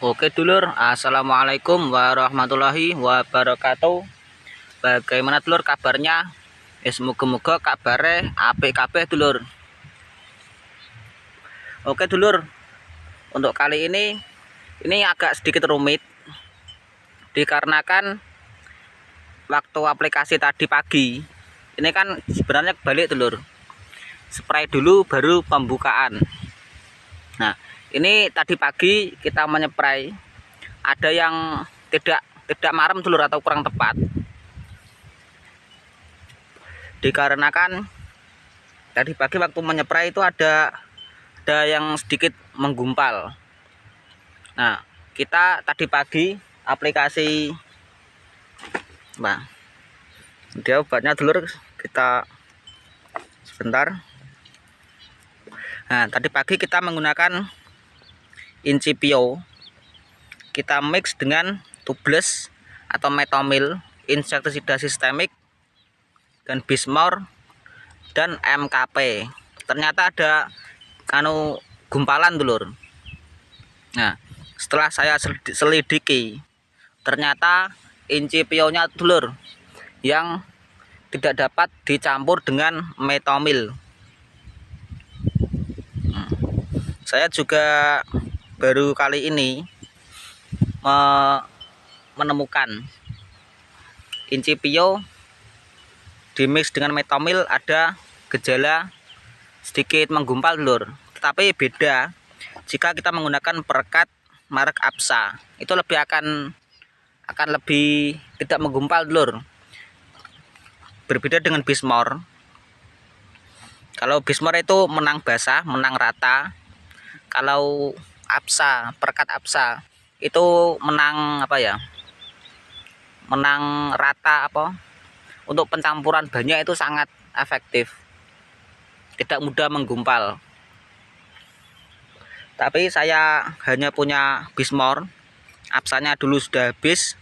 Oke dulur, assalamualaikum warahmatullahi wabarakatuh. Bagaimana dulur kabarnya? Semoga kabare apik kabeh dulur. Oke dulur, untuk kali ini agak sedikit rumit dikarenakan waktu aplikasi tadi pagi. Ini kan sebenarnya kebalik dulur. Spray dulu baru pembukaan. Nah, ini tadi pagi kita menyepray, ada yang tidak marem dulur atau kurang tepat. Dikarenakan tadi pagi waktu menyepray itu ada yang sedikit menggumpal. Nah, kita tadi pagi aplikasi dia obatnya dulur, kita sebentar. Nah, tadi pagi kita menggunakan Incipio, kita mix dengan tubeless atau metomil, insektisida sistemik, dan Bismor dan MKP. Ternyata ada gumpalan dulur. Nah, setelah saya selidiki, ternyata Incipio-nya dulur yang tidak dapat dicampur dengan metomil. Saya juga baru kali ini menemukan Incipio dimix dengan metomil ada gejala sedikit menggumpal dulur. Tetapi beda jika kita menggunakan perekat merek Apsa, itu akan lebih tidak menggumpal dulur. Berbeda dengan Bismor. Kalau Bismor itu menang basah, menang rata. Kalau Apsa, perekat Apsa itu menang menang rata untuk pencampuran banyak itu sangat efektif, tidak mudah menggumpal. Tapi saya hanya punya Bismor, Apsanya dulu sudah habis.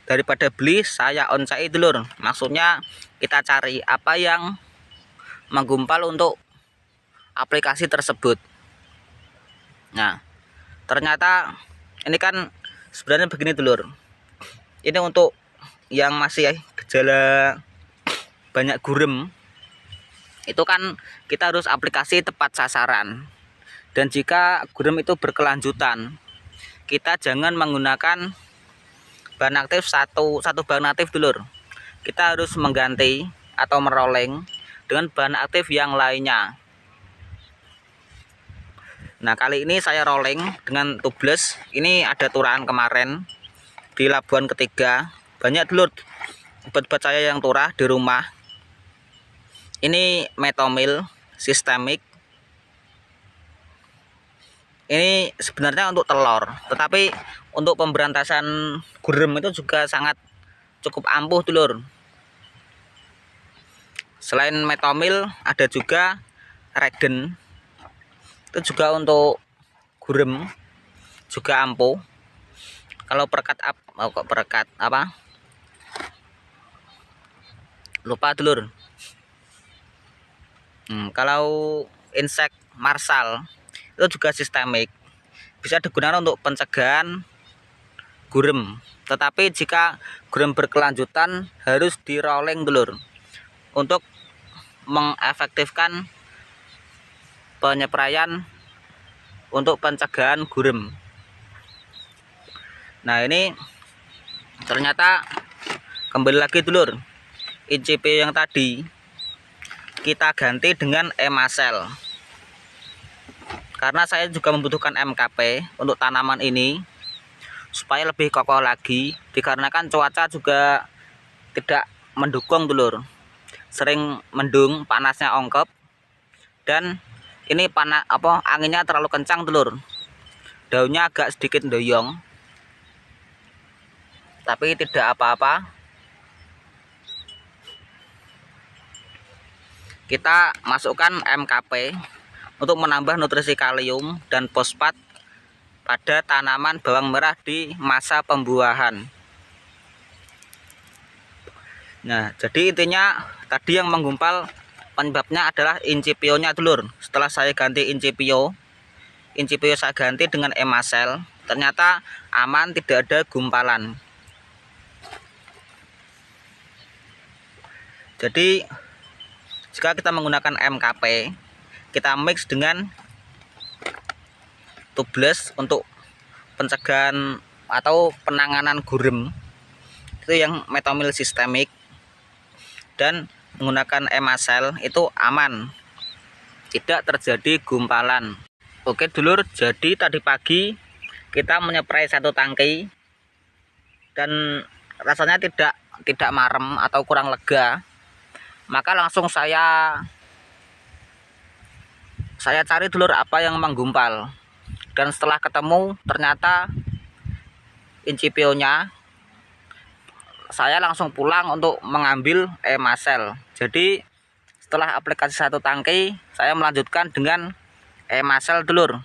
Daripada beli, saya onsite dulur. Maksudnya kita cari apa yang menggumpal untuk aplikasi tersebut. Nah, ternyata ini kan sebenarnya begini dulur. Ini untuk yang masih gejala banyak gurem, itu kan kita harus aplikasi tepat sasaran. Dan jika gurem itu berkelanjutan, kita jangan menggunakan bahan aktif satu bahan aktif dulur. Kita harus mengganti atau meroleng dengan bahan aktif yang lainnya. Nah, kali ini saya rolling dengan tubeless. Ini ada turahan kemarin di Labuan Ketiga. Banyak dulur obat-obat saya yang turah di rumah. Ini metomil sistemik. Ini sebenarnya untuk telur, tetapi untuk pemberantasan gurem itu juga sangat cukup ampuh dulur. Selain metomil ada juga regen, itu juga untuk gurem juga ampuh. Kalau perekat apa lupa dulur. Kalau insek marsal itu juga sistemik, bisa digunakan untuk pencegahan gurem. Tetapi jika gurem berkelanjutan harus di rolling dulur untuk mengefektifkan penyepraian untuk pencegahan gurem. Nah, ini ternyata kembali lagi dulur, Incipio yang tadi kita ganti dengan Emasel, karena saya juga membutuhkan MKP untuk tanaman ini supaya lebih kokoh lagi, dikarenakan cuaca juga tidak mendukung dulur. Sering mendung, panasnya ongkep, dan ini anginnya terlalu kencang dulur. Daunnya agak sedikit doyong, tapi tidak apa-apa. Kita masukkan MKP untuk menambah nutrisi kalium dan fosfat pada tanaman bawang merah di masa pembuahan. Nah, jadi intinya tadi yang menggumpal penyebabnya adalah Incipio-nya dulur. Setelah saya ganti Incipio saya ganti dengan Emasel. ternyata aman, tidak ada gumpalan. Jadi jika kita menggunakan MKP, kita mix dengan tubeless untuk pencegahan atau penanganan gurem, itu yang metomil sistemik, dan menggunakan Emasel itu aman, tidak terjadi gumpalan. Oke dulur, jadi tadi pagi kita menyeprai 1 tangki dan rasanya tidak marem atau kurang lega, maka langsung saya cari dulur apa yang menggumpal, dan setelah ketemu ternyata incipionya, saya langsung pulang untuk mengambil Emasel. Jadi setelah aplikasi 1 tangki, saya melanjutkan dengan Emasel dulur.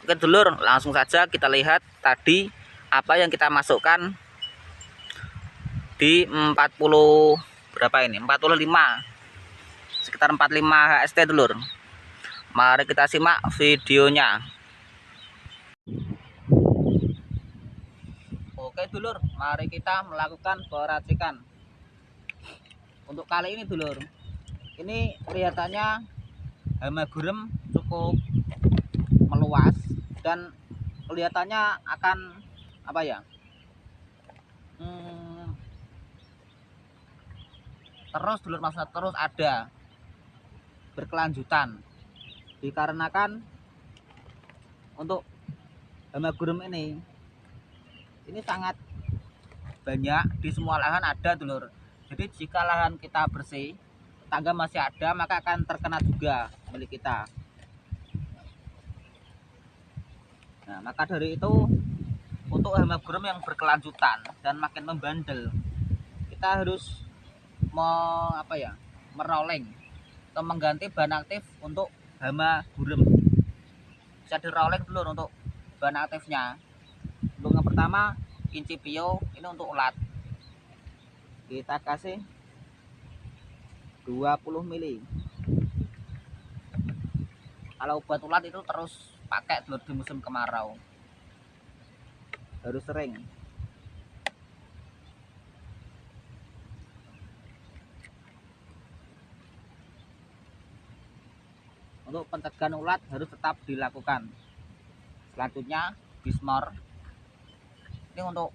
Oke dulur, langsung saja kita lihat tadi apa yang kita masukkan di 40 berapa ini, 45, sekitar 45 HST dulur. Mari kita simak videonya. Oke dulur, mari kita melakukan peracikan. Untuk kali ini dulur, ini kelihatannya hama gurem cukup meluas dan kelihatannya akan apa ya, terus dulur, maksudnya terus ada berkelanjutan, dikarenakan untuk hama gurem ini sangat banyak di semua lahan ada dulur. Jadi jika lahan kita bersih, tangga masih ada, maka akan terkena juga milik kita. Nah, maka dari itu untuk hama gurem yang berkelanjutan dan makin membandel, kita harus meroleng atau mengganti bahan aktif untuk hama gurem. Bisa diroleng dulu untuk bahan aktifnya. Untuk yang pertama incipio, ini untuk ulat, kita kasih 20 mili. Kalau buat ulat itu terus pakai dulu di musim kemarau, harus sering. Untuk pencegahan ulat harus tetap dilakukan. Selanjutnya Bismor, ini untuk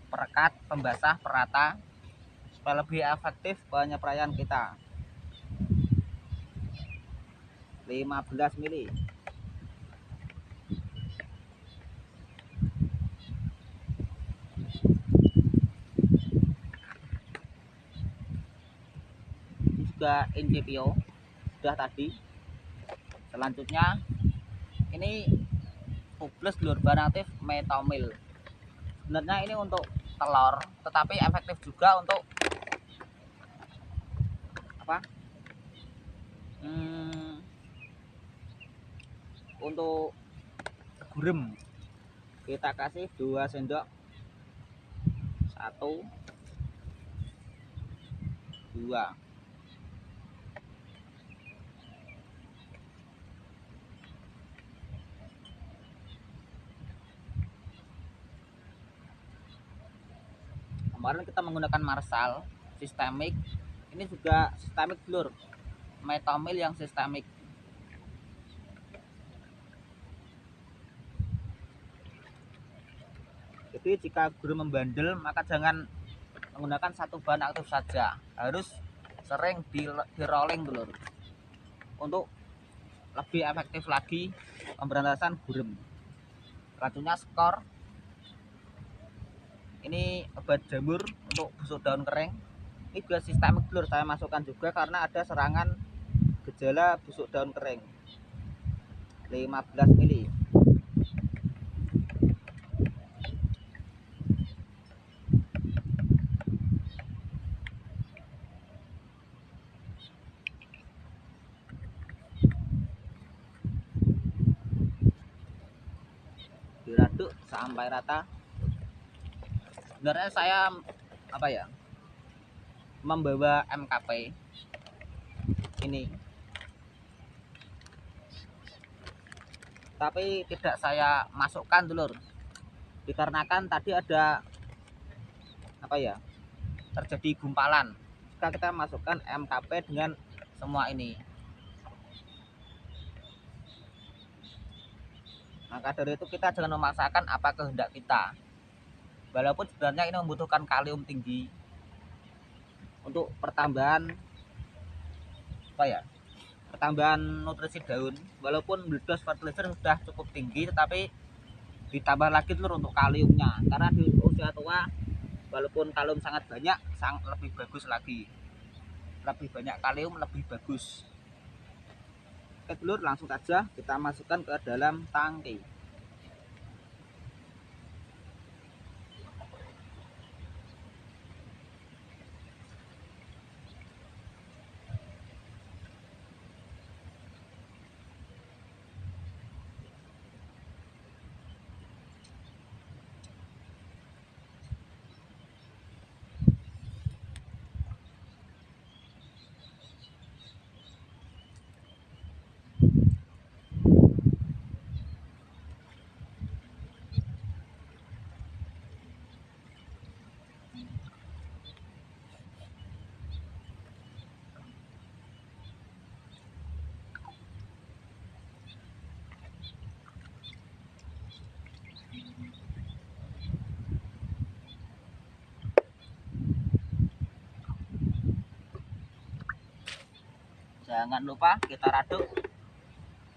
perekat, pembasah, perata, supaya lebih efektif penyepraian kita. 15 mili. Ini juga incipio sudah tadi. Selanjutnya ini tubeless dulur, bahan aktif metomil. Sebenarnya ini untuk telur, tetapi efektif juga untuk apa? Untuk gurem. Kita kasih 2 sendok, 1, 2. Kemarin kita menggunakan Marsal sistemik, ini juga sistemik dulur, metomil yang sistemik. Jadi jika gurem membandel, maka jangan menggunakan satu bahan aktif saja, harus sering di rolling dulur untuk lebih efektif lagi pemberantasan gurem. Selanjutnya skor, ini obat jamur untuk busuk daun kering, ini juga sistemik dulur, saya masukkan juga karena ada serangan gejala busuk daun kering. 15 mili. Diaduk sampai rata. Sebenarnya saya membawa MKP ini tapi tidak saya masukkan dulur, dikarenakan tadi ada apa ya, terjadi gumpalan. Jika kita masukkan MKP dengan semua ini, maka dari itu kita jangan memaksakan apa kehendak kita, walaupun sebenarnya ini membutuhkan kalium tinggi untuk pertambahan apa ya, pertambahan nutrisi daun. Walaupun dos fertilizer sudah cukup tinggi, tetapi ditambah lagi telur untuk kaliumnya, karena di usia tua walaupun kalium sangat banyak, lebih bagus lagi, lebih banyak kalium lebih bagus. Oke telur, langsung saja kita masukkan ke dalam tangki. Jangan lupa kita aduk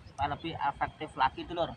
supaya lebih efektif lagi telur.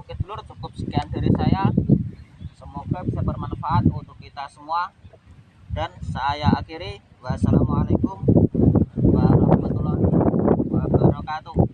Oke telur, cukup sekian dari saya, semoga bisa bermanfaat untuk kita semua, dan saya akhiri. Wassalamualaikum warahmatullahi wabarakatuh.